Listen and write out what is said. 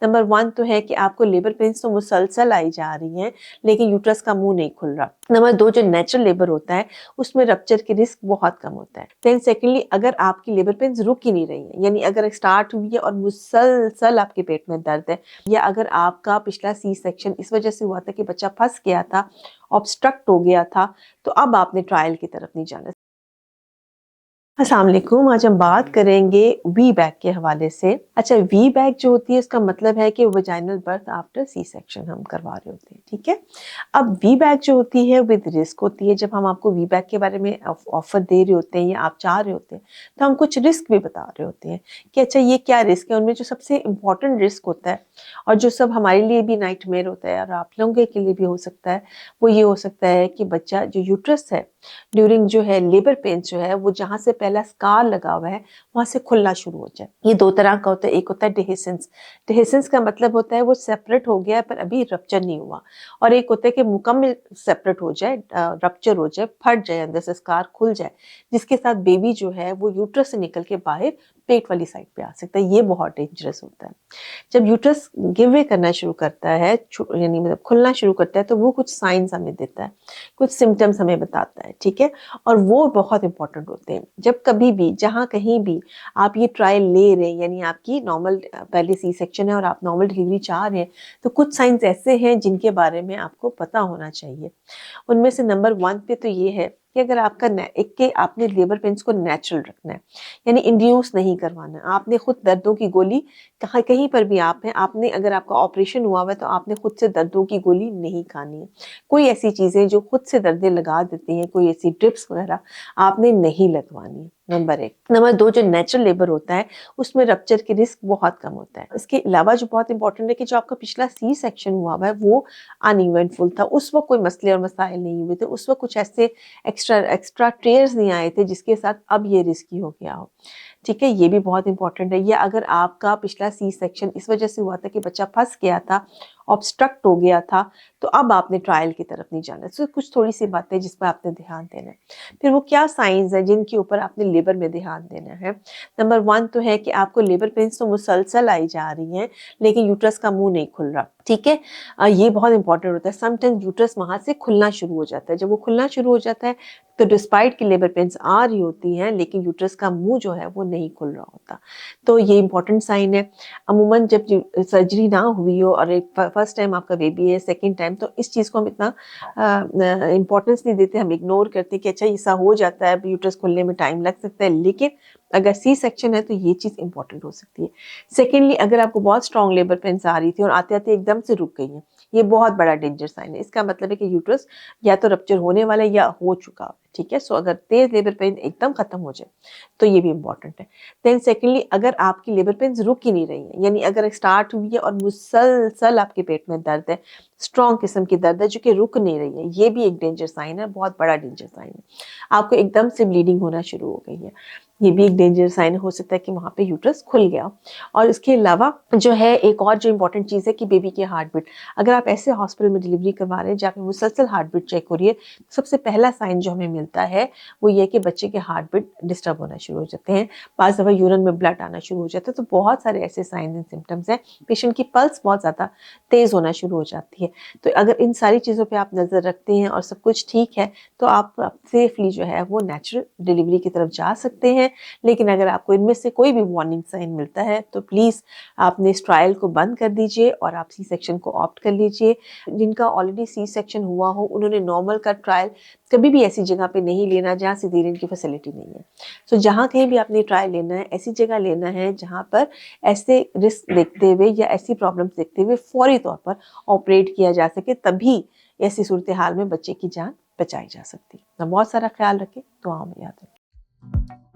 Number 1 तो है कि आपको लेबर पेन्स तो मुसलसल आई जा रही हैं, लेकिन यूट्रस का मुंह नहीं खुल रहा। नंबर 2 जो नेचुरल लेबर होता है उसमें रप्चर की रिस्क बहुत कम होता है। देन सेकेंडली अगर आपकी लेबर पेन्स रुक ही नहीं रही है, यानी अगर स्टार्ट हुई है और मुसलसल आपके पेट में दर्द है, या अगर आपका पिछला सी सेक्शन इस वजह से हुआ था कि बच्चा फंस गया था, ऑब्स्ट्रक्ट हो गया था, तो अब आपने ट्रायल की तरफ नहीं जाना। अस्सलाम वालेकुम, आज हम बात करेंगे वी बैक के हवाले से। अच्छा, वी बैक जो होती है इसका मतलब है कि vaginal birth after C section हम करवा रहे होते हैं, ठीक है। अब वी बैक जो होती है विद रिस्क होती है। जब हम आपको वी बैक के बारे में ऑफर दे रहे होते हैं या आप चाह रहे होते हैं, तो हम कुछ रिस्क भी बता रहे होते हैं कि अच्छा ये क्या रिस्क है। उनमें जो सबसे इम्पोर्टेंट रिस्क होता है और जो सब हमारे लिए भी नाइटमेयर होता है और आप लोगों के लिए भी हो सकता है, वो ये हो सकता है कि बच्चा जो यूट्रस है ड्यूरिंग जो है लेबर पेन जो है वो जहाँ से पहला स्कार लगा हुआ है वहां से खुलना शुरू हो जाए। ये दो तरह का होता है। एक होता है डिहेसेंस। डिहेसेंस का मतलब होता है वो सेपरेट हो गया है पर अभी रप्चर नहीं हुआ, और एक होता है कि मुकम्मल सेपरेट हो जाए, रप्चर हो जाए, फट जाए, अंदर से स्कार खुल जाए, जिसके साथ बेबी जो है वो यूट्रस से निकल के बाहर पेट वाली साइड पे आ सकता है। ये बहुत डेंजरस होता है। जब यूट्रस गिव वे करना शुरू करता है, यानी मतलब खुलना शुरू करता है, तो वो कुछ साइंस हमें देता है, कुछ सिम्टम्स हमें बताता है, ठीक है। और वो बहुत इंपॉर्टेंट होते हैं। जब कभी भी जहाँ कहीं भी आप ये ट्रायल ले रहे हैं, यानी आपकी नॉर्मल पहले सी सेक्शन है और आप नॉर्मल डिलीवरी चाह रहे हैं, तो कुछ साइंस ऐसे हैं जिनके बारे में आपको पता होना चाहिए। उनमें से नंबर 1 पे तो ये है कि अगर आपका एक के आपने लेबर पेन्स को नेचुरल रखना है, यानी इंड्यूस नहीं करवाना। आपने खुद दर्दों की गोली कहीं पर भी आप हैं, आपने अगर आपका ऑपरेशन हुआ हुआ है तो आपने खुद से दर्दों की गोली नहीं खानी है। कोई ऐसी चीज़ें जो खुद से दर्दें लगा देती हैं, कोई ऐसी ड्रिप्स वगैरह आपने नहीं लगवानी। नंबर 1। नंबर 2 जो नेचुरल लेबर होता है उसमें रप्चर की रिस्क बहुत कम होता है। इसके अलावा जो बहुत इंपॉर्टेंट है कि जो आपका पिछला सी सेक्शन हुआ हुआ है वो अनइवेंटफुल था। उस वक्त कोई मसले और मसाइल नहीं हुए थे, उस वक्त कुछ ऐसे एक्स्ट्रा टेयर्स नहीं आए थे जिसके साथ अब ये रिस्की हो गया हो, ठीक है। ये भी बहुत इंपॉर्टेंट है। या अगर आपका पिछला सी सेक्शन इस वजह से हुआ था कि बच्चा फंस गया था, ऑब्स्ट्रक्ट हो गया था, तो अब आपने ट्रायल की तरफ नहीं जाना। तो कुछ थोड़ी सी बातें जिस पर आपने ध्यान देना है। फिर वो क्या साइंस है जिनके ऊपर आपने लेबर में ध्यान देना है। नंबर 1 तो है कि आपको लेबर पेन्स तो मुसलसल आई जा रही हैं, लेकिन यूट्रस का मुंह नहीं खुल रहा, ठीक है। ये बहुत इंपॉर्टेंट होता है। समटाइम्स यूट्रस वहां से खुलना शुरू हो जाता है। जब वो खुलना शुरू हो जाता है तो डिस्पाइट की लेबर पेन्स आ रही होती हैं, लेकिन यूट्रस का मुंह जो है वो नहीं खुल रहा होता, तो ये इंपॉर्टेंट साइन है। अमूमन जब सर्जरी ना हुई हो और एक फर्स्ट टाइम आपका बेबी है, सेकंड टाइम, तो इस चीज़ को हम इतना इंपॉर्टेंस नहीं देते, हम इग्नोर करते हैं कि अच्छा ऐसा हो जाता है, यूट्रस खुलने में टाइम लग सकता है। लेकिन अगर सी सेक्शन है तो ये चीज़ इंपॉर्टेंट हो सकती है। सेकेंडली अगर आपको बहुत स्ट्रॉन्ग लेबर पेन्स आ रही थी और आते आते एकदम से रुक गई हैं, ये बहुत बड़ा डेंजर साइन है। इसका मतलब है कि यूट्रस या तो रप्चर होने वाला है या हो चुका है, ठीक है। सो अगर तेज लेबर पेन एकदम खत्म हो जाए तो ये भी इंपॉर्टेंट है। देन सेकेंडली अगर आपकी लेबर पेन्स रुक ही नहीं रही है, यानी अगर स्टार्ट हुई है और मुसलसल आपके पेट में दर्द है, स्ट्रॉन्ग किस्म की दर्द है जो कि रुक नहीं रही है, ये भी एक डेंजर साइन है, बहुत बड़ा डेंजर साइन है। आपको एकदम से ब्लीडिंग होना शुरू हो गई है, ये भी एक डेंजर साइन हो सकता है कि वहाँ पे यूट्रस खुल गया। और इसके अलावा जो है एक और जो इंपॉर्टेंट चीज़ है कि बेबी की हार्ट बीट। अगर आप ऐसे हॉस्पिटल में डिलीवरी करवा रहे हैं जहाँ पे मुसलसल हार्ट बीट चेक हो रही है, सबसे पहला साइन जो हमें मिलता है वो ये कि बच्चे के हार्ट बीट डिस्टर्ब होना शुरू हो जाते हैं, पास दफ़ा यूरिन में ब्लड आना शुरू हो जाता है। तो बहुत सारे ऐसे साइन एंड सिम्टम्स हैं। पेशेंट की पल्स बहुत ज़्यादा तेज़ होना शुरू हो जाती है। तो अगर इन सारी चीज़ों पर आप नज़र रखते हैं और सब कुछ ठीक है तो आप सेफली जो है वो नेचुरल डिलीवरी की तरफ जा सकते हैं। लेकिन अगर आपको इनमें से कोई भी वार्निंग साइन मिलता है तो प्लीज़ आपने इस ट्रायल को बंद कर दीजिए और आप सी सेक्शन को ऑप्ट कर लीजिए। जिनका ऑलरेडी सी सेक्शन हुआ हो उन्होंने नॉर्मल का ट्रायल कभी भी ऐसी जगह पे नहीं लेना जहाँ सिजेरियन की फैसिलिटी नहीं है। सो जहाँ कहीं भी आपने ट्रायल लेना है ऐसी जगह लेना है जहाँ पर ऐसे रिस्क देखते हुए या ऐसी प्रॉब्लम्स देखते हुए फौरी तौर पर ऑपरेट किया जा सके, तभी ऐसी सूरत हाल में बच्चे की जान बचाई जा सकती है। तो बहुत सारा ख्याल रखें, दुआओं में याद रखें।